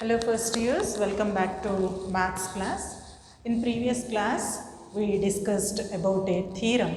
Hello first years, welcome back to maths class. In previous class we discussed about a theorem,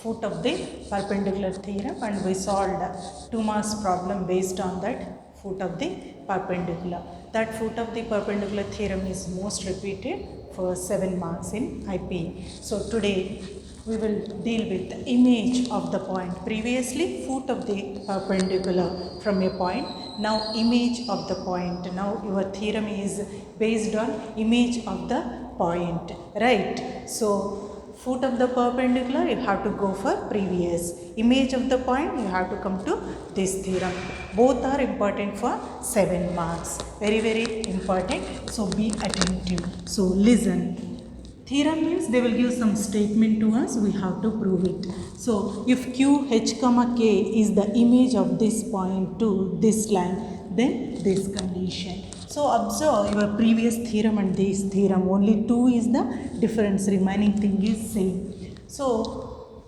foot of the perpendicular theorem, and we solved 2 marks problem based on that foot of the perpendicular. That foot of the perpendicular theorem is most repeated for 7 marks in IP. So today we will deal with the image of the point. Previously foot of the perpendicular from a point, now image of the point. Now your theorem is based on image of the point, right? So foot of the perpendicular you have to go for previous, image of the point you have to come to this theorem. Both are important for 7 marks, very important, so be attentive. So listen. Theorem means they will give some statement to us, we have to prove it. So if q, h, k is the image of this point to this line, then this condition. So observe your previous theorem and this theorem, only 2 is the difference, remaining thing is same. So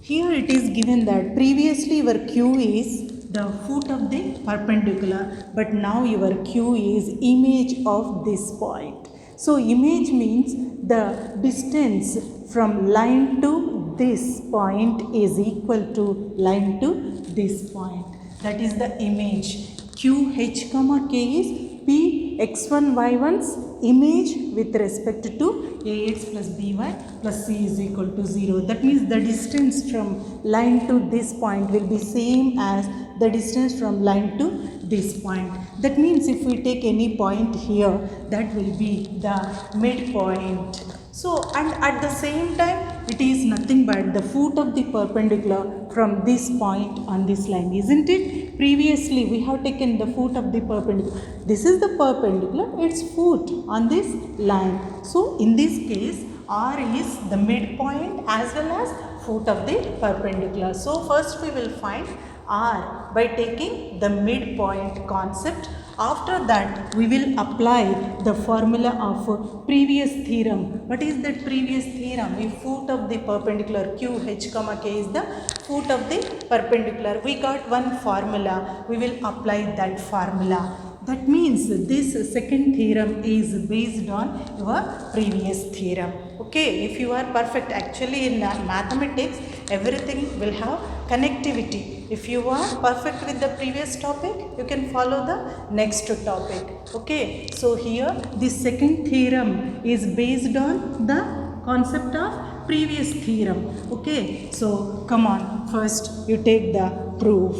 here it is given that previously your q is the foot of the perpendicular, but now your q is image of this point. So image means the distance from line to this point is equal to line to this point. That is the image. Q, h, k is P x1 y1's image with respect to ax plus by plus c is equal to 0. That means the distance from line to this point will be same as the distance from line to this point. That means if we take any point here, that will be the midpoint. So and at the same time it is nothing but the foot of the perpendicular from this point on this line, isn't it? Previously we have taken the foot of the perpendicular. This is the perpendicular, its foot on this line. So in this case R is the midpoint as well as foot of the perpendicular. So first we will find R by taking the midpoint concept. After that we will apply the formula of previous theorem. What is that previous theorem? If foot of the perpendicular q, h, k is the foot of the perpendicular, we got one formula, we will apply that formula. That means this second theorem is based on your previous theorem. Okay, if you are perfect, actually in mathematics everything will have connectivity. If you are perfect with the previous topic, you can follow the next topic. Okay, so here this second theorem is based on the concept of previous theorem. Okay, so come on, first you take the proof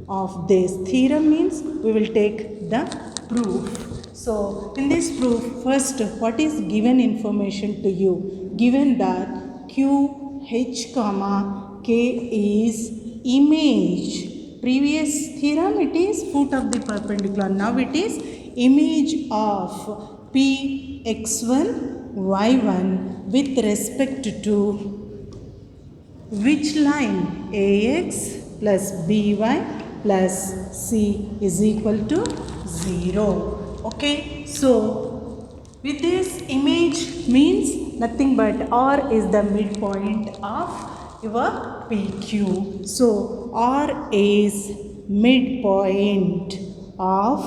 of this theorem, means we will take the proof. So in this proof, first what is given information to you? Given that q, h, k is image. Previous theorem it is foot of the perpendicular. Now it is image of p x1 y1 with respect to which line? Ax plus by plus c is equal to 0. Okay, so with this image means nothing but R is the midpoint of your PQ. So R is midpoint of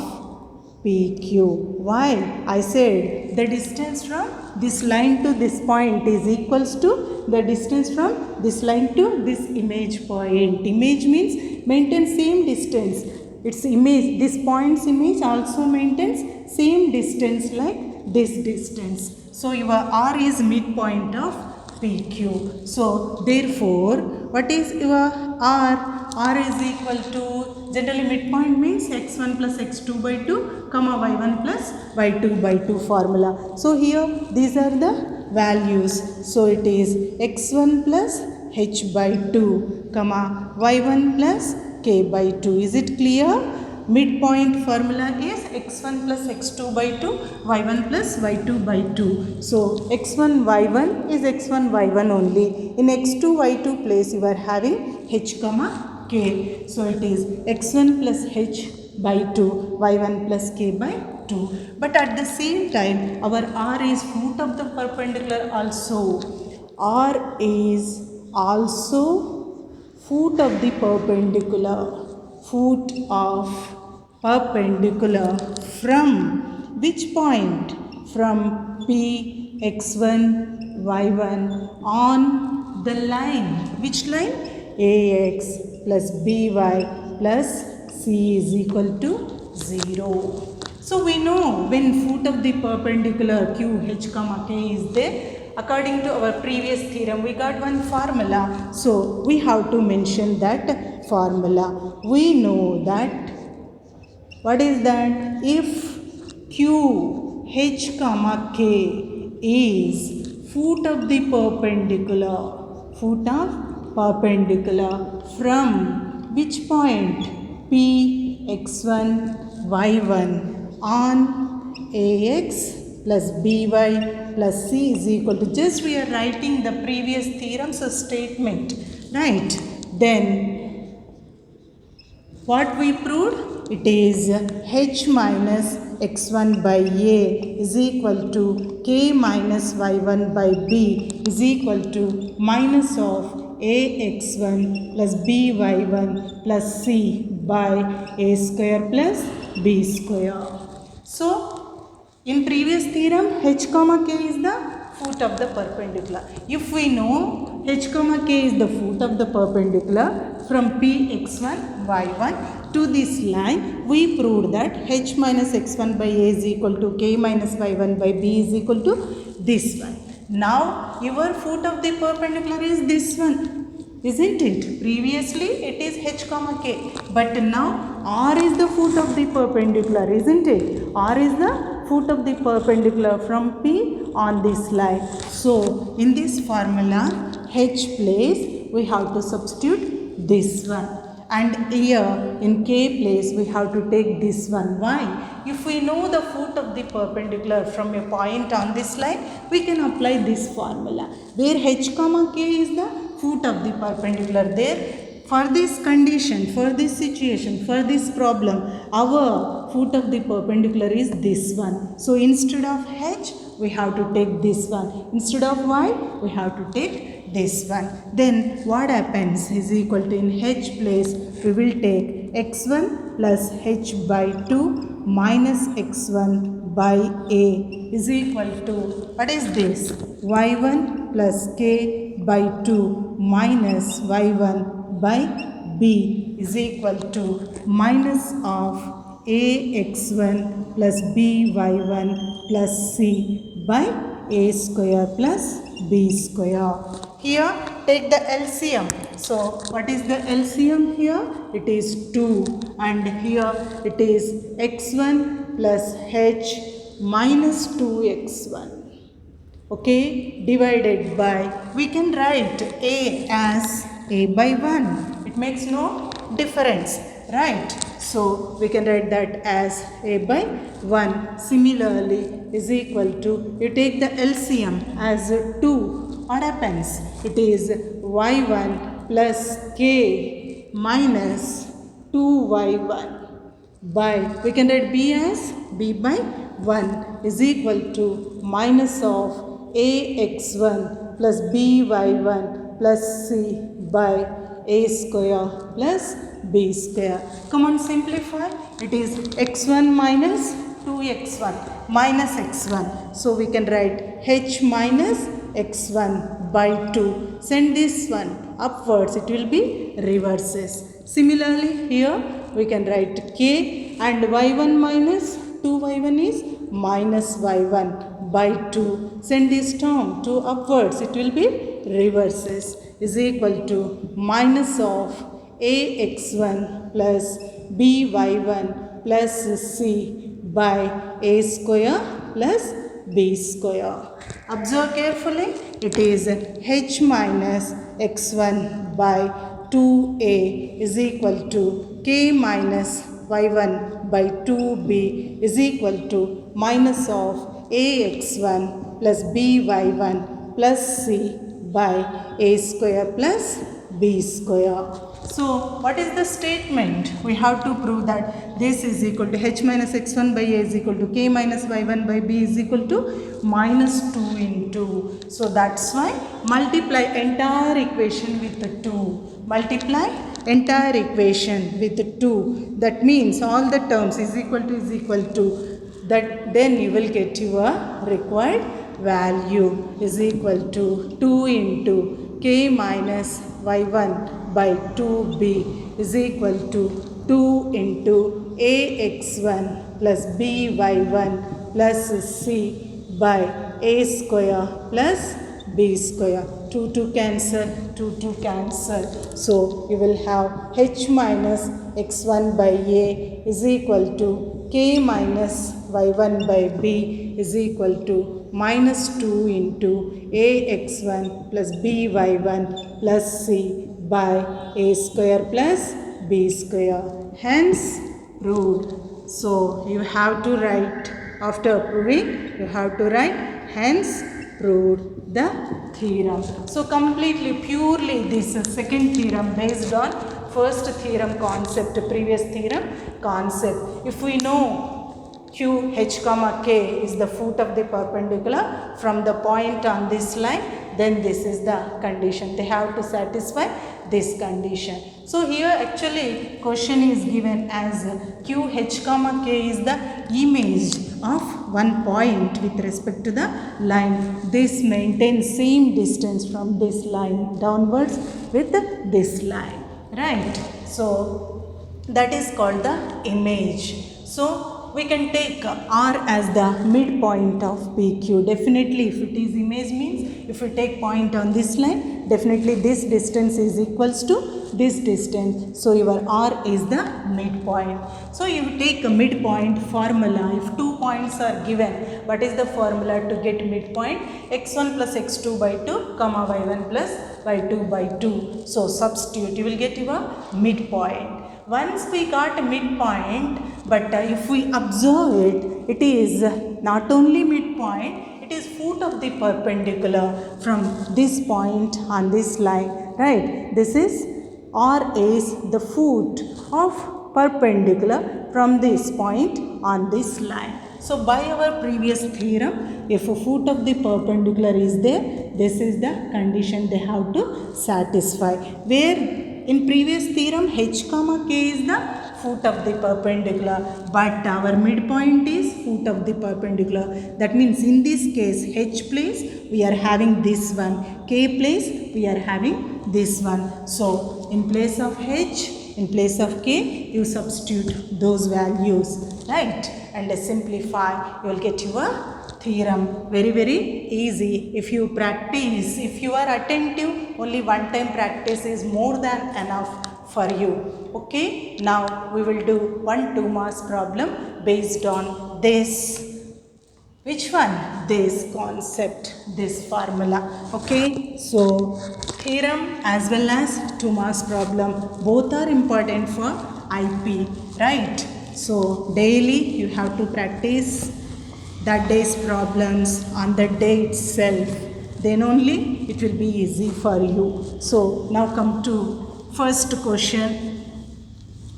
PQ. Why? I said the distance from this line to this point is equals to the distance from this line to this image point. Image means maintain same distance. Its image, this point's image also maintains same distance like this distance. So your R is midpoint of PQ. So therefore, what is your R? R is equal to, generally midpoint means x1 plus x2 by 2, y1 plus y2 by 2 formula. So here these are the values. So it is x1 plus h by 2, y1 plus k by 2. Is it clear? Midpoint formula is x1 plus x2 by 2, y1 plus y2 by 2. So x1 y1 is x1 y1 only. In x2 y2 place you are having h, k. So it is x1 plus h by 2, y1 plus k by 2. But at the same time our R is foot of the perpendicular also. R is also foot of the perpendicular. Foot of perpendicular from which point from P x1 y1 on the line, which line? Ax plus by plus c is equal to 0. So we know when foot of the perpendicular q h comma k is there, according to our previous theorem we got one formula, so we have to mention that formula. We know that, what is that? If q h comma k is foot of the perpendicular, from which point? P x1 y1 on ax plus by plus c is equal to, just we are writing the previous theorem's statement, right? Then what we proved? It is h minus x1 by a is equal to k minus y1 by b is equal to minus of ax1 plus by1 plus c by a square plus b square. So in previous theorem h comma k is the foot of the perpendicular. If we know h comma k is the foot of the perpendicular from P x1 y1 to this line, we proved that h minus x1 by a is equal to k minus y1 by b is equal to this one. Now your foot of the perpendicular is this one, isn't it? Previously it is h comma k, but now r is the foot of the perpendicular, isn't it? R is the foot of the perpendicular from P on this line. So in this formula h place we have to substitute this one, and here in k place we have to take this one. Why? If we know the foot of the perpendicular from a point on this line, we can apply this formula where h comma k is the foot of the perpendicular. There, for this condition, for this situation, for this problem, our foot of the perpendicular is this one. So instead of h we have to take this one, instead of y we have to take this one. Then what happens is equal to, in h place we will take x1 plus h by 2 minus x1 by a is equal to, what is this? y1 plus k by 2 minus y1 by b is equal to minus of ax1 plus by1 plus c by a square plus b square. Here take the LCM. So what is the LCM here? It is 2, and here it is x1 plus h minus 2x1. Okay, divided by, we can write a as a by 1. It makes no difference, right? So we can write that as a by 1. Similarly is equal to, you take the LCM as 2. What happens? It is y1 plus k minus 2y1 by, we can write b as b by 1 is equal to minus of ax1 plus by1 plus c by a square plus b square. Come on, simplify. It is x1 minus 2x1 minus x1. So we can write h minus x1 by 2. Send this one upwards, it will be reverses. Similarly here we can write k, and y1 minus 2y1 is minus y1 by 2. Send this term to upwards, it will be reverses, is equal to minus of ax1 plus by1 plus c by a square plus b square. Observe carefully. It is h minus x1 by 2a is equal to k minus y1 by 2b is equal to minus of ax1 plus by1 plus c by a square plus b square. So what is the statement? We have to prove that this is equal to h minus x1 by a is equal to k minus y1 by b is equal to minus 2 into. So that's why multiply entire equation with the 2. Multiply entire equation with the 2. That means all the terms is equal to that then you will get your required value is equal to 2 into k minus y1 by 2b is equal to 2 into ax1 plus by1 plus c by a square plus b square. 2 cancel, 2 cancel. So you will have h minus x1 by a is equal to k minus y1 by b is equal to minus 2 into ax1 plus by1 plus c by a square plus b square. Hence proved. So you have to write, after proving you have to write hence proved the theorem. So completely purely this second theorem based on first theorem concept, previous theorem concept. If we know q h comma k is the foot of the perpendicular from the point on this line, then this is the condition. They have to satisfy this condition. So here actually question is given as q h comma k is the image of one point with respect to the line. This maintains same distance from this line downwards with this line, right? So that is called the image. So we can take R as the midpoint of PQ. Definitely if it is image means if we take point on this line, definitely this distance is equals to this distance. So your R is the midpoint. So you take a midpoint formula. If 2 points are given, what is the formula to get midpoint? x1 plus x2 by 2 comma y1 plus y2 by 2. So substitute, you will get your midpoint. Once we got a midpoint, but if we observe it, it is not only midpoint, it is foot of the perpendicular from this point on this line, right? This is R is the foot of perpendicular from this point on this line. So by our previous theorem, if a foot of the perpendicular is there, this is the condition they have to satisfy. Where in previous theorem h comma k is the foot of the perpendicular, but our midpoint is foot of the perpendicular. That means in this case h place we are having this one, k place we are having this one. So in place of h, in place of k, you substitute those values, right? And simplify, you will get your theorem. Very easy. If you practice, if you are attentive, only one time practice is more than enough for you. Okay, now we will do 1 2 marks problem based on this. Which one? This concept, this formula. Okay, so theorem as well as 2 marks problem, both are important for IP, right? So daily you have to practice that day's problems on the day itself, then only it will be easy for you. So now come to first question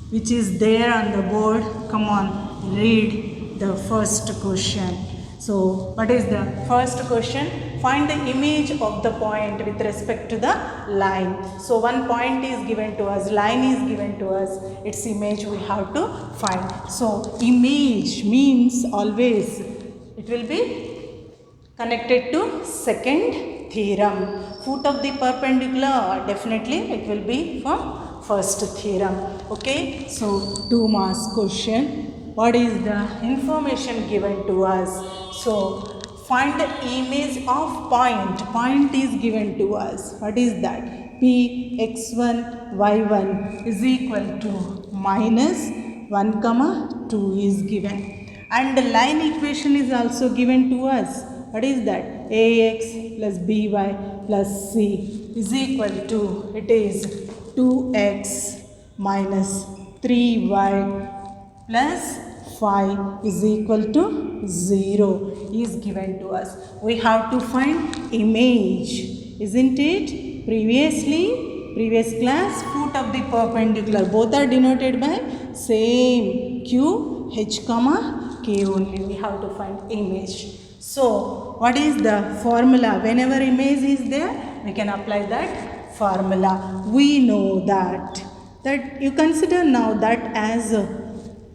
which is there on the board. Come on, read the first question. So what is the first question? Find the image of the point with respect to the line. So one point is given to us, line is given to us, its image we have to find. So image means always it will be connected to second theorem. Foot of the perpendicular, definitely it will be from first theorem. Okay, so 2 marks question. What is the information given to us? So find the image of point. Point is given to us. What is that? P x1 y1 is equal to minus 1 comma 2 is given. And the line equation is also given to us. What is that? Ax plus by plus c is equal to, it is 2x minus 3y plus 5 is equal to 0 is given to us. We have to find image, isn't it? Previous class, foot of the perpendicular, both are denoted by same q h comma k only. We have to find image. So what is the formula? Whenever image is there, we can apply that formula. We know that you consider now that as a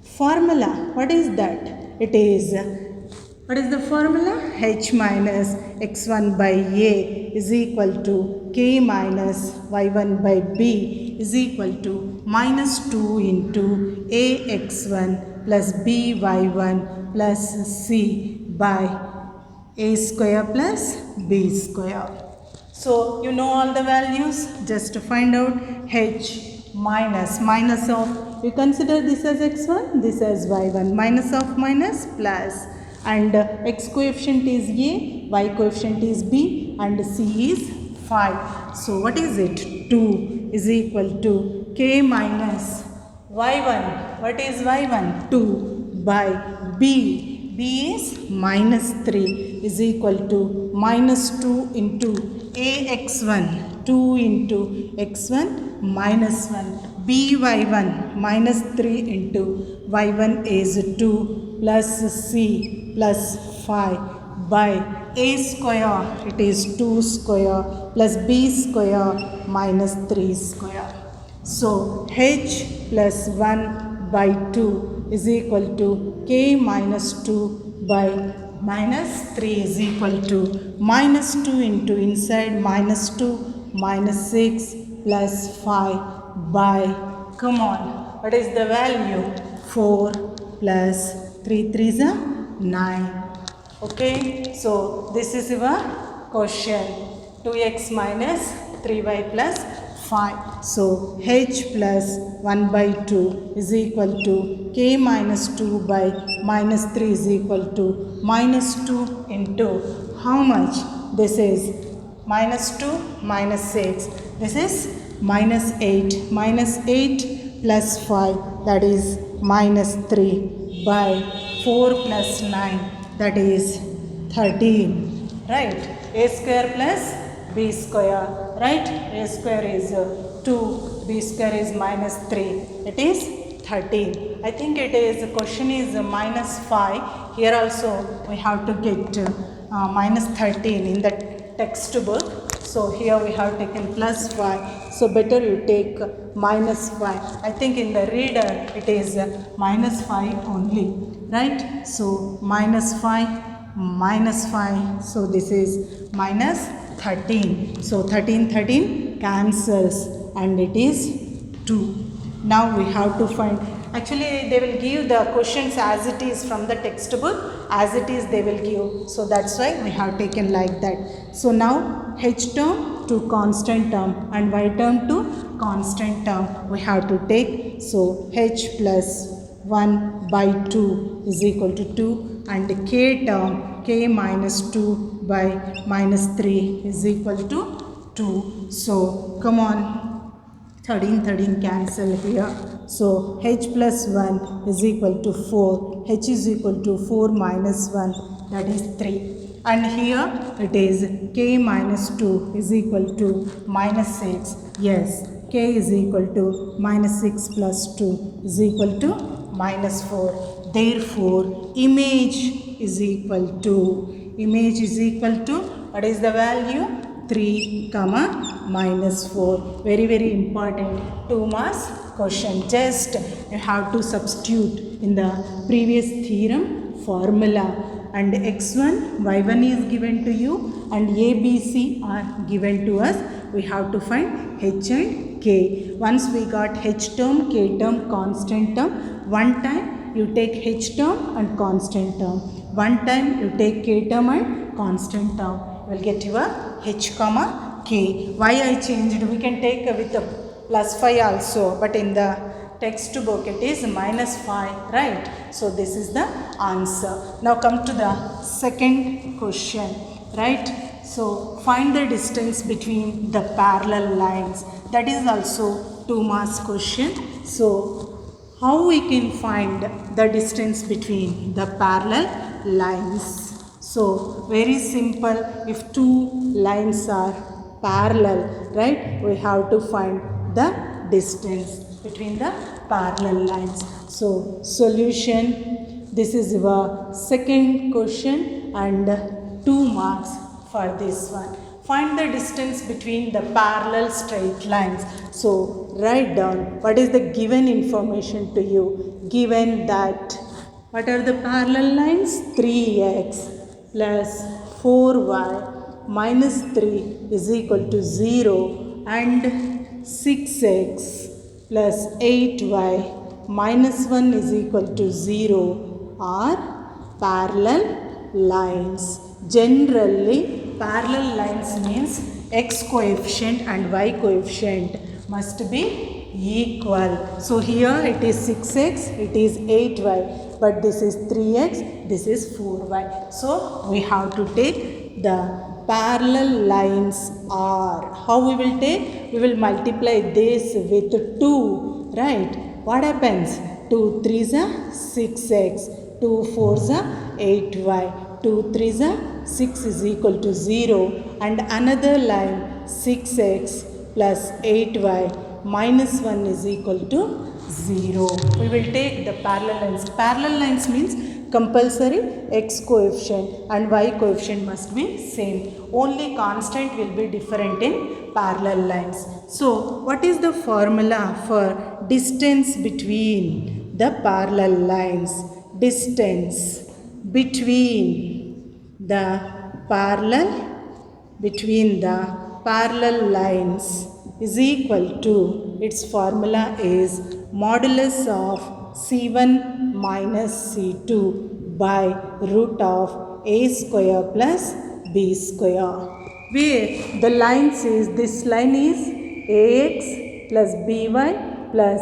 formula. What is that? it is, what is the formula? H minus x1 by a is equal to k minus y1 by b is equal to minus 2 into ax1 plus by1 plus c by a square plus b square. So you know all the values. Just to find out h minus of, we consider this as x1, this as y1, minus of minus plus, and x coefficient is a, y coefficient is b, and c is 5. So what is it? 2 is equal to k minus y1. What is y1? 2 by b. B is minus 3 is equal to minus 2 into ax1, 2 into x1 minus 1, by1 minus 3 into y1 is 2 plus c plus 5 by a square, it is 2 square plus b square minus 3 square. So h plus 1 by 2 is equal to k minus 2 by minus 3 is equal to minus 2 into inside minus 2 minus 6 plus 5 by, come on, what is the value? 4 plus 3 3s are 9. Okay, so this is your question. 2x minus 3y plus 5. So h plus 1 by 2 is equal to k minus 2 by minus 3 is equal to minus 2 into how much? This is minus 2 minus 6. This is minus 8. Minus 8 plus 5, that is minus 3 by 4 plus 9, that is 13. Right? A square plus b square. Right? A square is 2, b square is minus 3. It is 13. I think it is, the question is minus 5. Here also we have to get minus 13 in the textbook. So here we have taken plus 5. So better you take minus 5. I think in the reader it is minus 5 only. Right? So minus 5 minus 5. So this is minus 13. So 13 cancels and it is 2. Now we have to find, actually they will give the questions as it is from the textbook, as it is they will give. So that's why we have taken like that. So now h term to constant term and y term to constant term we have to take. So h plus 1 by 2 is equal to 2, and k term k minus 2 by minus 3 is equal to 2. So come on, 13 cancel here. So h plus 1 is equal to 4. H is equal to 4 minus 1, that is 3. And here it is k minus 2 is equal to minus 6. Yes, k is equal to minus 6 plus 2 is equal to minus 4. Therefore, image is equal to, what is the value? 3 comma minus 4. Very important 2 marks question. Just you have to substitute in the previous theorem formula, and x1 y1 is given to you and a b c are given to us. We have to find h and k. Once we got h term, k term, constant term, one time you take h term and constant term, one time you take k term and constant term, you will get your h comma k. Why I changed? We can take with the plus 5 also, but in the textbook it is minus 5, right? So this is the answer. Now come to the second question, right? So find the distance between the parallel lines. That is also 2 marks question. So how we can find the distance between the parallel lines? So very simple. If two lines are parallel, right, we have to find the distance between the parallel lines. So solution, this is your second question and 2 marks for this one. Find the distance between the parallel straight lines. So write down what is the given information to you. Given that, What are the parallel lines? 3x plus 4y minus 3 is equal to 0 and 6x plus 8y minus 1 is equal to 0 are parallel lines. Generally, parallel lines means x coefficient and y coefficient must be equal. So here it is 6x, it is 8y, but this is 3x, this is 4y. So we have to take the parallel lines are. How we will take? We will multiply this with 2, right? What happens? 2 3s are 6x, 2 4s are 8y, 2 3s are 6 is equal to 0 and another line 6x plus 8y minus 1 is equal to 0. We will take the parallel lines. Parallel lines means compulsory x coefficient and y coefficient must be same. Only constant will be different in parallel lines. So what is the formula for distance between the parallel lines? Distance between the parallel lines is equal to, its formula is modulus of C1 minus C2 by root of A square plus B square. Where the line says this line is AX plus BY plus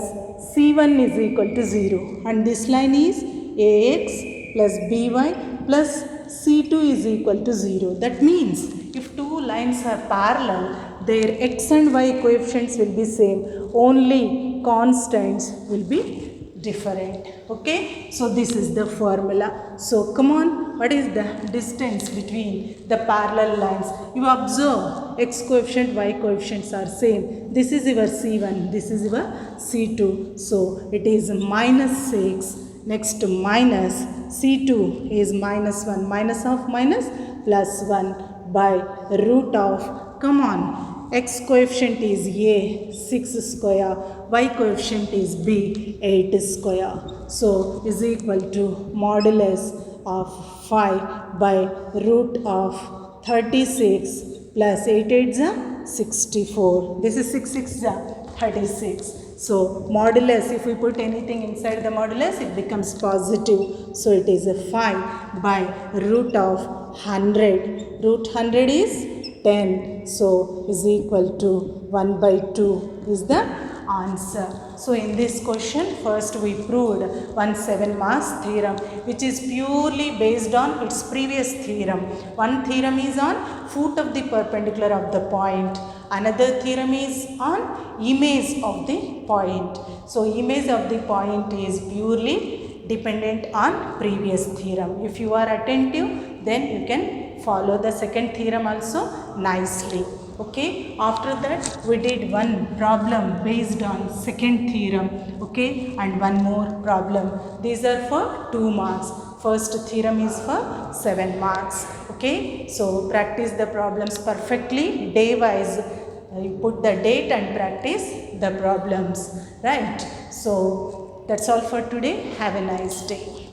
C1 is equal to 0 and this line is AX plus BY plus C2 is equal to 0. That means if two lines are parallel, their x and y coefficients will be same, only constants will be different. Okay, so this is the formula. So come on, what is the distance between the parallel lines? You observe x coefficient, y coefficients are same. This is your C1, this is your C2. So it is minus 6. Next minus C2 is minus 1, minus of minus plus 1 by root of, come on, x coefficient is A 6 square, y coefficient is B 8 square. So is equal to modulus of 5 by root of 36 plus 8 8s are 64. This is 6 6s are 36. So modulus, if we put anything inside the modulus, it becomes positive. So it is a 5 by root of 100. Root 100 is 10. So is equal to 1 by 2 is the answer. So in this question, first we proved one 7 marks theorem which is purely based on its previous theorem. One theorem is on foot of the perpendicular of the point. Another theorem is on image of the point. So image of the point is purely dependent on previous theorem. If you are attentive, then you can follow the second theorem also nicely. Okay, after that we did one problem based on second theorem, okay, and one more problem. These are for 2 marks. First theorem is for 7 marks. Okay, so practice the problems perfectly, day wise. You put the date and practice the problems, right? So that's all for today. Have a nice day.